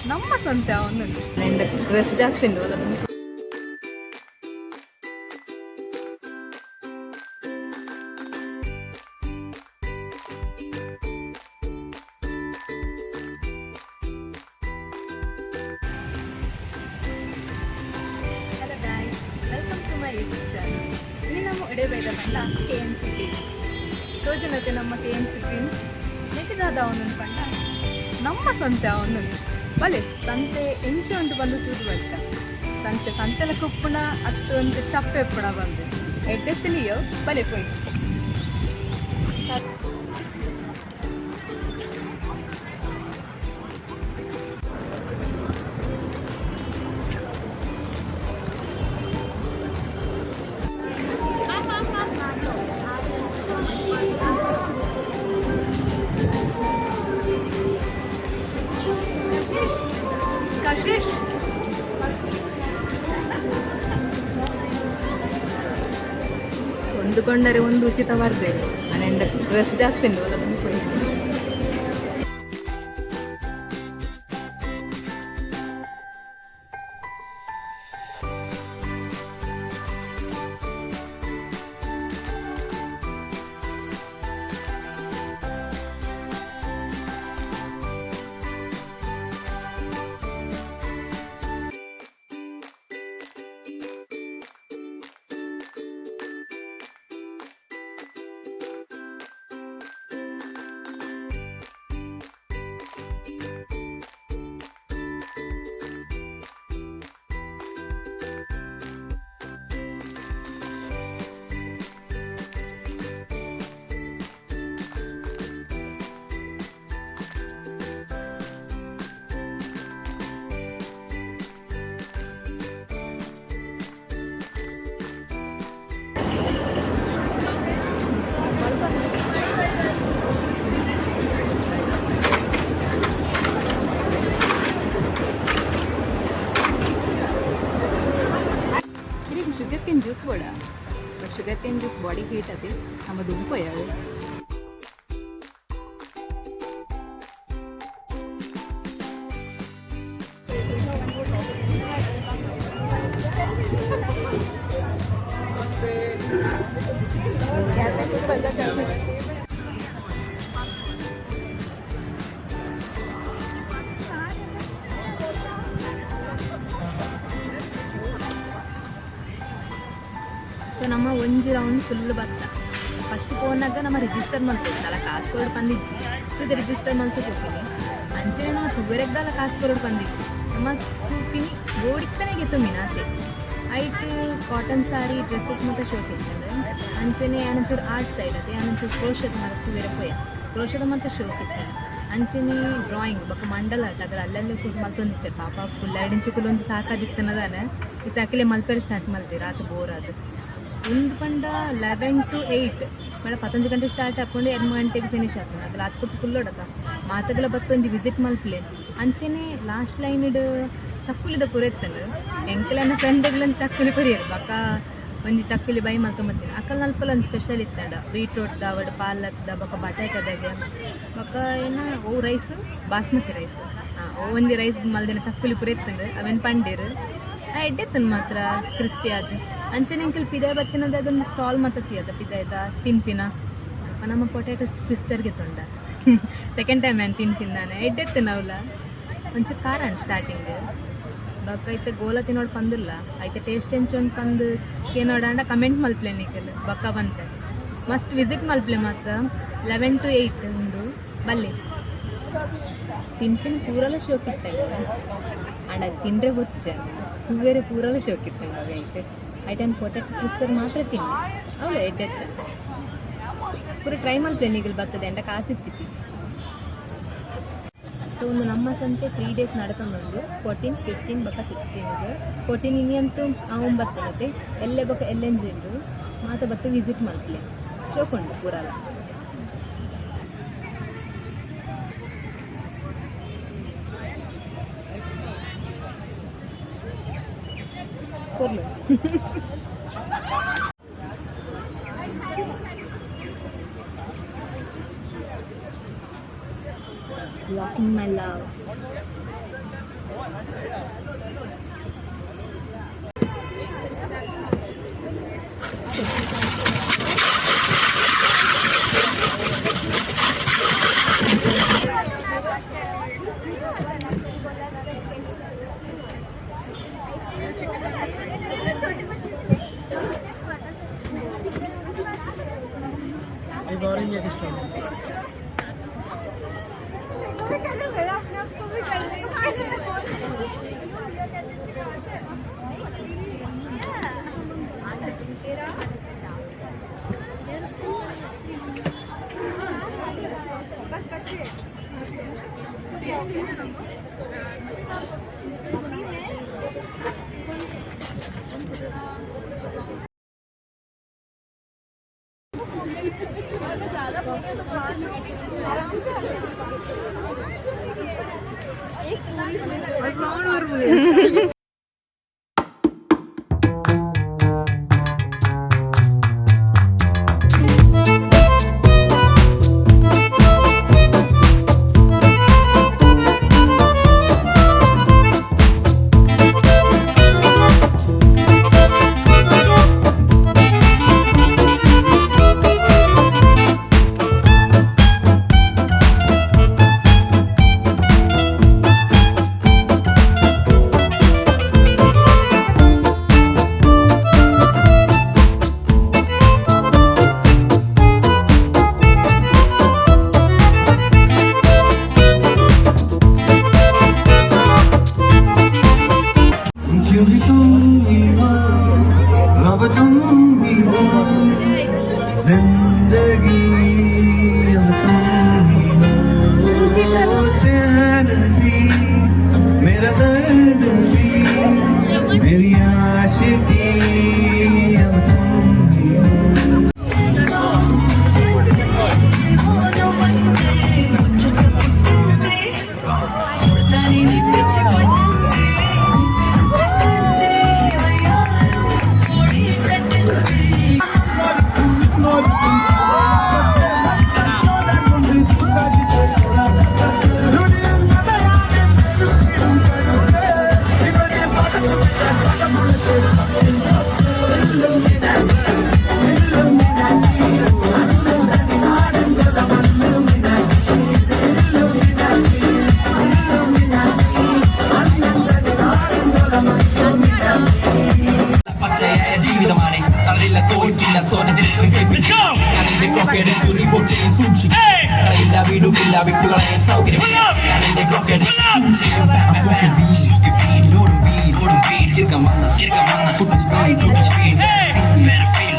ನಮ್ಮ ಸಂತೆ ಅವನು ಡ್ರೆಸ್ ಜಾಸ್ತಿ ಉಂಟು welcome to my YouTube channel. ಇಲ್ಲಿ ನಮ್ಮ ಎಡೆಬೇಡ ಪಂಡ KMC Greens ತೋಜನತೆ ನಮ್ಮ KMC Greens ನೆಟ್ಟಿದಾದ ಅವನನ್ನು ಪಂಡ ನಮ್ಮ ಸಂತೆ ಅವನು ಬಲೆ ಸಂತೆ ಎಂಚೆ ಉಂಟು ಬಂದು ತೂದು ಬಲ್ಕ ಸಂತೆಲ ಕುಪ್ಪುಣ ಅತ್ತು ಒಂದು ಚಪ್ಪೆ ಎಪ್ಪುಣ ಬಂದು ಎಡ್ಡೆತ್ತಲಿಯೋ ಬಲೆ ಪೋಯ್ ಕಶಿಶ್ ಕೊಂಡುಕೊಂಡರೆ ಒಂದು ಉಚಿತ ಬರ್ತೇವೆ ಮನೆಯಿಂದ ಡ್ರೆಸ್ ಜಾಸ್ತಿ ಉಂಟು ಅದನ್ನು ಶುಗರ್ ಕೇನ್ ಜ್ಯೂಸ್ ಬೋಡ but sugar cane juice body heat ಅದೇ ನಮ್ಮ ದುಂಪ ಯಾವುದು ಸೊ ನಮ್ಮ ಒಂಜಿ ರೌಂಡ್ ಫುಲ್ ಬತ್ತ ಫಸ್ಟ್ ಫೋನಾಗ ನಮ್ಮ ರಿಜಿಸ್ಟರ್ ಮಲ್ತಲ್ಲ ಕಾಸು ಕೊರಡು ಬಂದಿಜ್ಜಿ ಸೊ ಇದು ರಿಜಿಸ್ಟರ್ ಮಲ್ತು ತೂಪಿನಿ ಅಂಚೆ ನಮ್ಮ ತುವರೆಗ್ದಲ್ಲ ಕಾಸು ಕೊರಡು ಬಂದಿಜ್ಜಿ ನಮ್ಮ ತೂಪಿನಿ ಗೋಡಿತ್ತನೇ ಗೆತ್ತುಮಿನ ಆತೆ ಐಟ್ ಕಾಟನ್ ಸಾರಿ ಡ್ರೆಸ್ಸಸ್ ಮತ್ತು ಶೋಕ್ ಇರ್ತದೆ ಅಂಚೆನೆ ಆನಂಚೂರು ಆರ್ಟ್ ಸೈಡ್ ಅದೇ ಆನಂಚೂರು ಕ್ರೋಶದ ಮರ ತುವೆರೆ ಪೋಯ ಕ್ರೋಶದ ಮತ್ತು ಶೋಕ್ ಇರ್ತದೆ ಅಂಚೆನೆ ಡ್ರಾಯಿಂಗ್ ಬಕ್ಕ ಮಂಡಲ ಅದ್ರ ಅಲ್ಲಲ್ಲಿ ಕೂಡ ಮಲ್ತೊಂದಿತ್ತೆ ಪಾಪ ಫುಲ್ 2 ಇಂಚು ಕುಲ್ಲೊಂದು ಸಾಕಾದಿತ್ತನದಾನೆ ಈ ಸಾಕಿಲೆ ಮಲ್ಪರೆ ಸ್ಟಾರ್ಟ್ ಮಲ್ತೀರ ಆತು ಬೋರ್ ಅದು ಒಂದು ಪಂಡ 11 to 8 ಮೇಡ 11 ಗಂಟೆ ಸ್ಟಾರ್ಟ್ ಹಾಕ್ಕೊಂಡು 2 ಗಂಟೆಗೆ ಫಿನಿಶ್ ಆಗ್ತದೆ ಅದ್ರ ಹತ್ತು ಕೊಟ್ಟು ಕುಲ್ಲೋಡಕ ಮಾತುಗಳ ಬತ್ತೊಂದು ವಿಸಿಟ್ ಮಲ್ಪ್ಲೆ ಅಂಚೆನೆ ಲಾಸ್ಟ್ ಲೈನ್ಡ್ ಚಕ್ಕುಲಿದ ಪುರೆತ್ತಂಡು ಎಂಕಲನ್ನ ಫ್ರೆಂಡ್ಗಳನ್ನ ಚಕ್ಕುಲಿ ಕೊರಿಯರು ಬಕ್ಕ ಒಂಜಿ ಚಕ್ಕುಲಿ ಬೈ ಮಲ್ಕೊಂಬತ್ತೀನಿ ಅಕ್ಕಲ್ ನಲ್ಪಲ್ಲ ಒಂದು ಸ್ಪೆಷಲ್ ಇತ್ತಂಡ ಬೀಟ್ರೋಟ್ದ ಅವಡು ಪಾಲಕ್ದ ಬಕ್ಕ ಬಟಾಟದಾಗೆ ಬಕ್ಕ ಏನ ಓ ರೈಸ್ ಬಾಸ್ಮತಿ ರೈಸ್ ಒಂದಿ ರೈಸ್ ಮಲ್ದಿನ ಚಕ್ಕುಲಿ ಪುರೆತ್ತಂಡು ಅವೇನು ಪಂಡೀರು ಎಡ್ಡೆತ್ತನ್ ಮಾತ್ರ ಕ್ರಿಸ್ಪಿ ಆದ ಅಂಚೆನೆ ಇಂಕಲ್ ಪಿದಾಯ ಬತ್ತಿನದ ಅದೊಂದು ಸ್ಟಾಲ್ ಮಾತತಿ ಅದ ಪಿದಾಯದ ತಿನ್ಪಿನ ನಮ್ಮ ಪೊಟ್ಯಾಟೊ ಟ್ವಿಸ್ಟರ್ಗೆ ತೊಂಡ ಸೆಕೆಂಡ್ ಟೈಮ್ ಏನು ತಿನ್ಪಿನ ನಾನು ಎಡ್ಡೆತ್ತು ನಾವಲ್ಲ ಒಂಚೂರು ಖಾರ ಸ್ಟಾರ್ಟಿಂಗ್ ಬಕ್ಕ ಐತೆ ಗೋಲ ತಿನ್ನೋಡು ಪಂದಿಲ್ಲ ಐತೆ ಟೇಸ್ಟ್ ಎಂಚೊಂಡು ಪಂದು ಏನೋಡಾಂಡ ಕಮೆಂಟ್ ಮಲ್ಪ್ಲೆ ನೀಕಲ್ ಬಕ್ಕ ಬಂತೆ ಮಸ್ಟ್ ವಿಸಿಟ್ ಮಲ್ಪ್ಲೆ ಮಾತ್ರ 11 to 8 ಒಂದು ಬಲ್ಲೆ ತಿನ್ಪಿನ ಪೂರಲ್ಲ ಶೋಕ್ ಇತ್ತಂಗ ಅಂಡ್ ಅದು ತಿಂದರೆ ಗೊತ್ತು ತುವೇರೆ ಪೂರಲ್ಲ ಶೋಕ್ ಇತ್ತಂಗ ಐತೆ ಐಟನ್ ಪೊಟ್ಯಾಟೊ ಟ್ವಿಸ್ಟರ್ ಮಾತ್ರ ತಿನ್ನಿ ಅವಳು ಎಡ್ಡೆತ್ತ ಪೂರ ಟ್ರೈ ಮಲ್ಪೆ ನೀಗಲ್ ಬರ್ತದೆ ಅಂಡ ಕಾಸಿತ್ತಿಚ್ಚಿ ಸೊ ಒಂದು ನಮ್ಮ ಸಂತೆ 3 days ನಡ್ಕೊಂಡುಂಡು 14, 15 ಬಕ್ಕ 16 14 ಇನ್ನಂತೂ ಅವನು ಬರ್ತನತ್ತೆ ಎಲ್ಲೇ ಬಕ್ಕ ಎಲ್ಲೆಂಜಿ ಉಂಡು ಮಾತ ಬತ್ತ ವಿಸಿಟ್ ಮಲ್ಪಲೆ ಶೋಕುಂಡು ಪೂರಲ್ಲ ಕೊರ್ಲು Blocking my love. एक ऑरेंज एक strawberry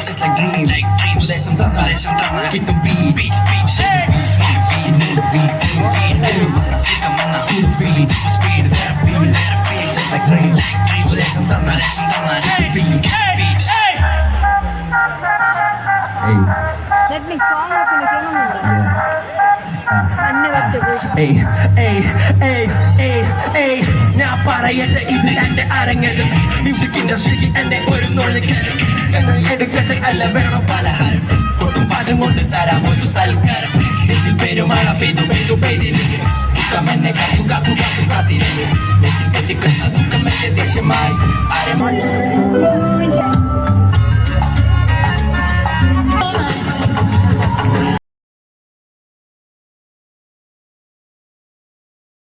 just like dreams. Desam tanda, kittum beats, speed, feel, just like dreams. Desam tanda, beats. Hey. Let me song up in the ഞാൻ പറയട്ടെ ഇത് എന്റെ അരങ്ങേറ്റം മ്യൂസിക് ഇൻഡസ്ട്രിക്ക് എന്റെ ഒരു നുഴഞ്ഞേറ്റം എടുക്കട്ടെ അല്ല വേണം പലഹാരം കൊട്ടും പാട്ടും കൊണ്ട് തരാം ഒരു സൽക്കാരം നെച്ചിൽ പെരുമഴ പെയ്തിരിക്കും ദുഃഖം എന്നെ കാത്തിരിക്കും നെച്ചിൽ കെട്ടിക്കുന്ന ദുഃഖം എന്റെ ദേശമായി